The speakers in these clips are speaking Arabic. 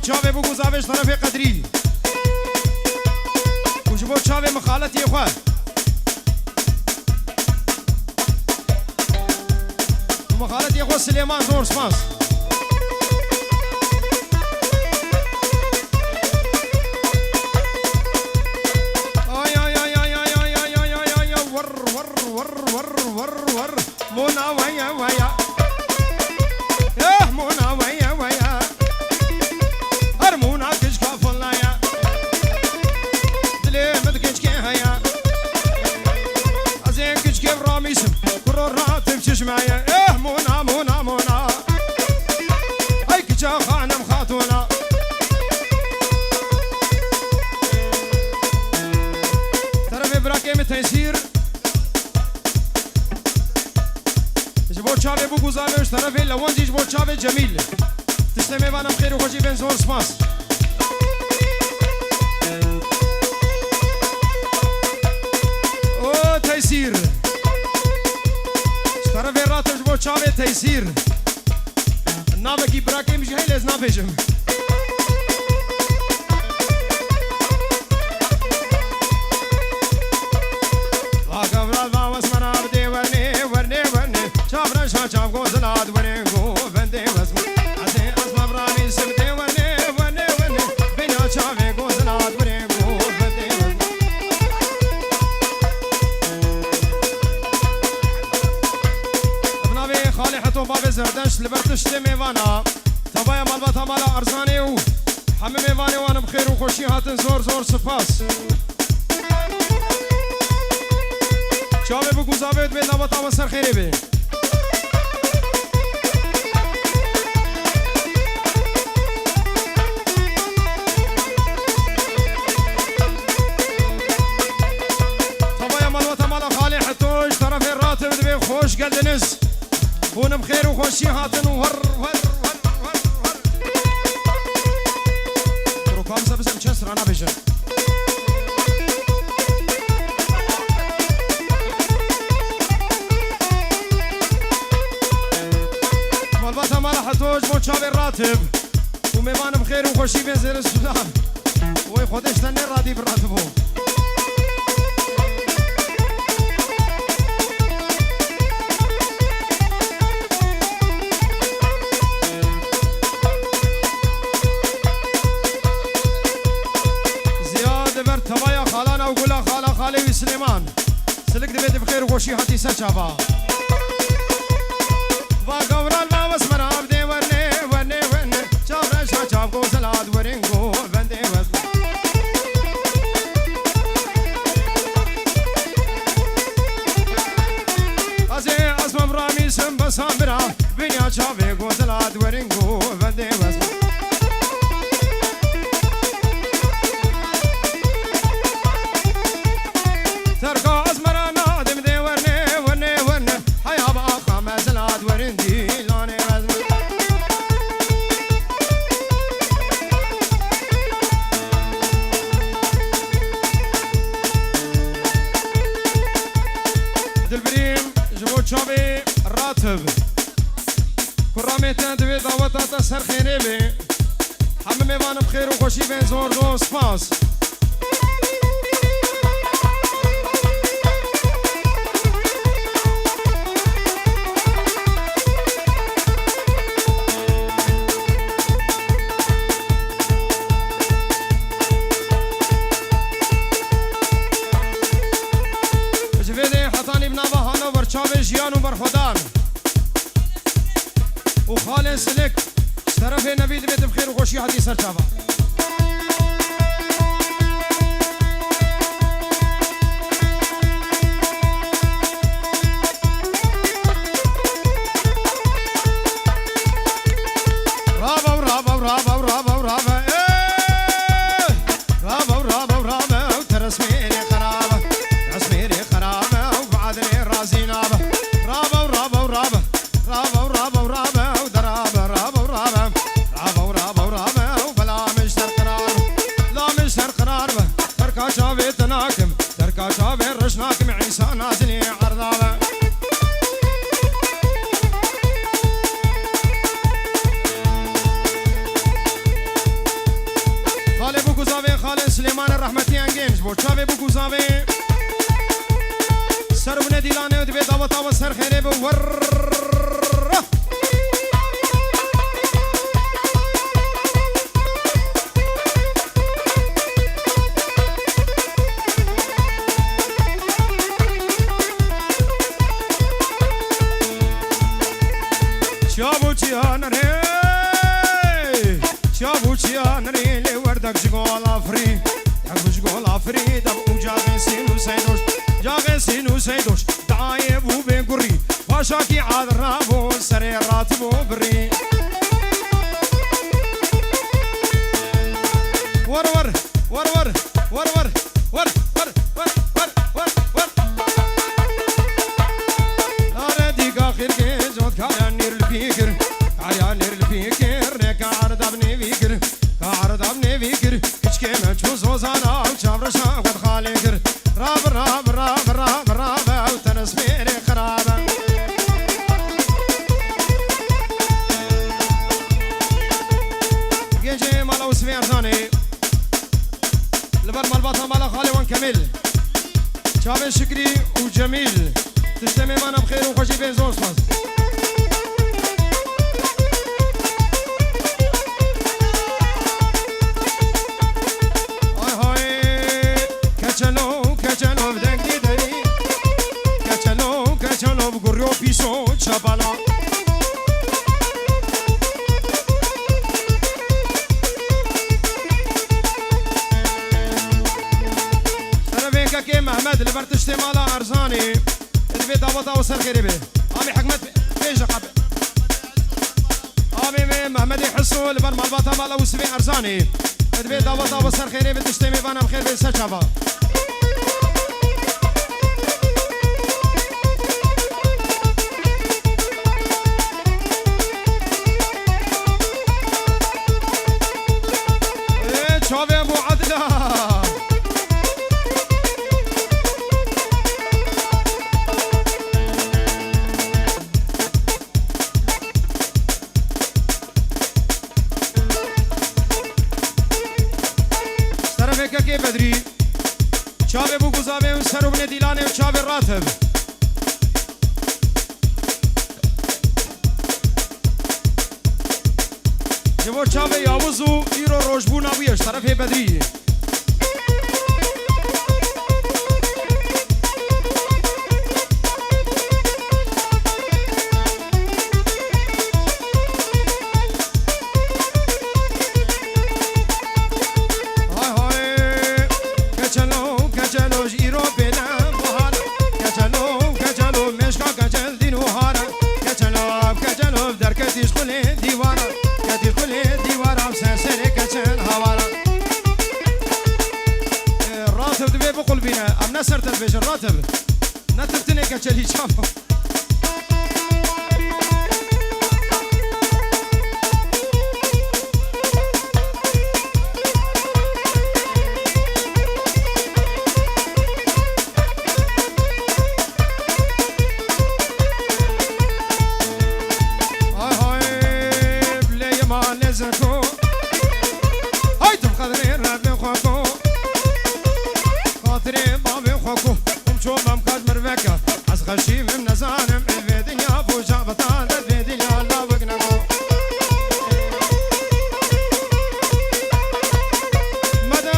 چاوه بو گزاوش طرف قدری وجبو چاوه مخالطی خواه مخالطی خواه سلیمان زور سپاس مونا ويا ويا يا مونا ويا ويا هرمونا كشكا فلايا دلي مدكش كي هيا ازين كشكي براميسم كرو راتب تشمعيا يا مونا مونا مونا اي كشا خانم خاتونا ترى براكيم تيسير چاوه بو گزارش طرف لوانجیش بو چاوه جمیل تسلمه وانم خیر و خوشی بن زور سپاس او تیسیر طرف راتش بو چاوه تیسیر نامه کی براکیم جهیل از نافشم واقفرال باوس مناب دی ورنه ورنه ورنه چابرا شاچاب گوزلاد ورنگو بنده وزم ازه اسما برانی سمده ورنه ورنه ورنه بنا چاوه گوزلاد ورنگو بنده وزم ابناوی خالی حتو باب زردش لبرتشت میوانا تبای مالبات مالا ارزانی و همه میوانی وانم بخیر و خوشی هاتن زور زور سپاس چاوه بو گزاوه به نباتا و سر خیره بین طبعا مالوتا مالا خالی حتوش طرف راتب دبی خوش گلدنز بونم خیر و خوشی هاتن و ور ور ور ور ور برو کامسا بزم چه سرانا بشن حتوش بو چاوه راتب و میوانم خیر و خوشی بین زیر سودان وی خودش تنه رادی براتبو زیاد بر توایا خالانا و گلا خالا خالی و سلیمان سلک دبیت بخیر و خوشی حتی سر چاوا و گورال باوس مراب دی ورنه ورنه ورنه چاورا شاچاب گوزلاد ورنگو بنده وزم ازه اسمم رامیسم بسام برا بینیا چاوه گوزلاد ورنگو بنده وزم ترکا از مرا نادم دی ورنه ورنه ورنه حیا با خام زلاد ورندی لانه وزم دلبریم جبو چاوی راتب کرامتن دوی دعوت تا سر خیره بی همه میوانم خیر و خوشی بین زور دو سپاس چاوه جیان و برخودان و خالن سلک طرف نبید بیت بخیر و خوشی حدی سر چاوا رابو رابو رابو رابو رابو رابو رابو رابو ترسميني خرابه ترسميني خرابه وبعدني رازينا رابو رابو رابو رابو رابو رابو درابه رابو رابو رابو رابو رابو بلا مشتر رحمتي انجنج بو چاوي بو گوزاوي سر بن ديلانه دبي دعوت او سر خيره بو ور سيدوش دايب وبنقري وشاكي عاد الرابو سري راتبو بري ور ور ور ور ور ور ور ور ور ور ور ور أردي قاخر جوت كايانير الفكر كايانير الفكر كعرض ابني فكر كعرض ابني فكر كش كيما تشوز وزانا وشابر شاقد خاليكر راب راب راب راب راب وتنسميري خرابة جيجي مالا وسمير ثاني لبر مالباطا مالا خالي وان كميل شابين شكري وجميل تسلمي مانا بخير وخشي بين زوز فاز شبالا أنا بينك كي محمد اللي برتشتي مالا أرزاني اللي بيت أبطا وصل خيري بيه أمي حكمت بيجا قبل أمي محمد يحسو اللي بر مالباطا مالا وسبي أرزاني اللي بيت أبطا وصل خيري بيه تشتي ميبانا بخير بيه سشبا شوفي ابو عدله سرفك كيف بدري شوفي ابو قزابي وسرو بن ديلاني وشوفي الراتب جبو شوفي يابوزو ايرو روجبونا ويش طرفي بدري نسرت البيش الراتب نتفتني كتشلي شافو هاي بلي ما نزكو هاي تبخذني ربي خوكو خاطري خوكو ومشوفهم كاد مرفكة عسخشي من نزانم في دنيا فوجا بطان في دنيا لا وقنقو مدد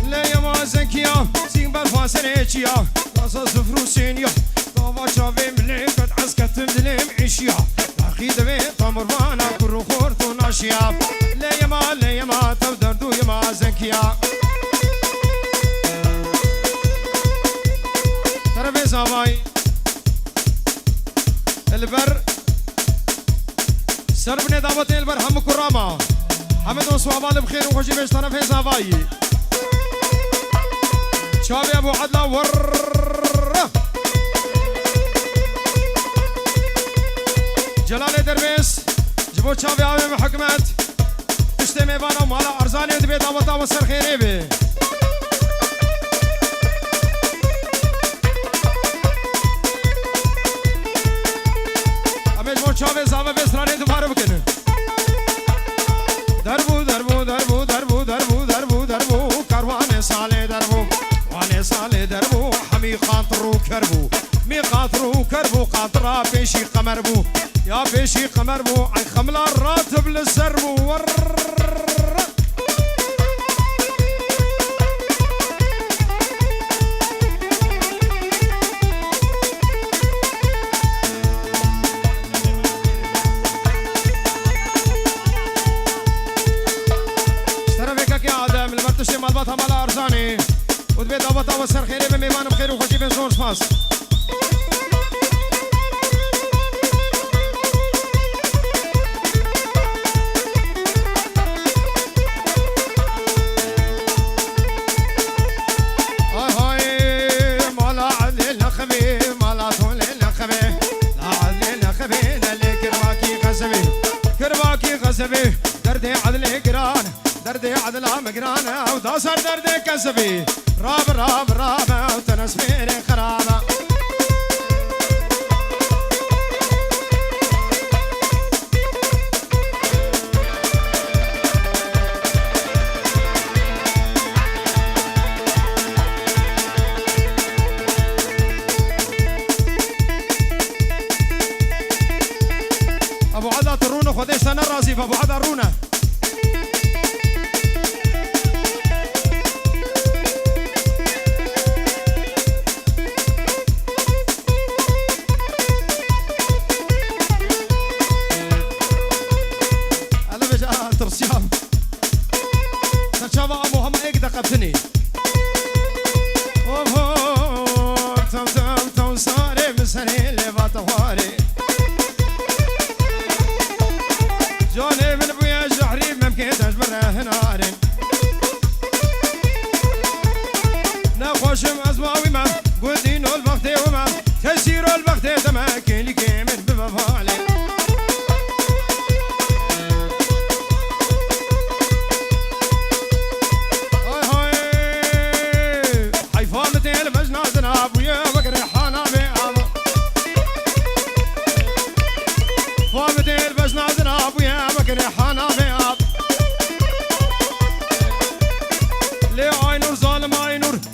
لي ما زنكيا سين بالفاسنيتشيا راسا زفروسينيا شافي مليكت عسكت مدلم عشيا عقيدة بيت مروانا كرو خورتو ناشيا ليما تودردو يما زنكيا تربي زاباي البر سربني دعوتي البر هم كراما حمد وصوابال بخير وخشي بيش طرفي زاباي شافي ابو عدلا ور جلال دربيس جبو شافي عامي محكمت تشتي ميبانا ومالا أرزاني ودبي دعوتا وصر خيري بي بيشي قمر بو يا بيشي قمر بو عي خملة الراتب للسربو تشتي مالباتها مال ارزاني وتبيت ابطا وسر خيري بميمان بخير وخشي بن زور سباس هاي مالا عدل النخبي مالا طول النخبي لا عدل النخبي للي كرباكي غزبي كرباكي غزبي دردي عدل قران دردي عدلا مقرانة وداسر دردي كسبي راب راب راب وتنسفيني خرابة أبو عدا ترونه خديش سنة راسي فأبو عدا رونه ترسيام تشابا ابو هم ايك دقبتني اوه تم تم تم صاري مسني اللي بطواري جوني من ابويا جحري ممكن تجبر هنارين نخوش ازواوي ما قدينو البختي وما تسيرو البختي تماكن لي كيمن بمفالي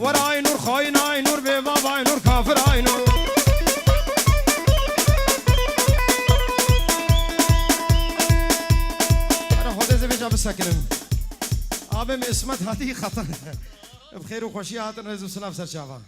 ورا نور خاين نور ببابا نور كافر نور انا خذ زي بيجا بالسكن ابي اسمت هذه خطر بخير وخوشي هات نزل سلاف سر شعبان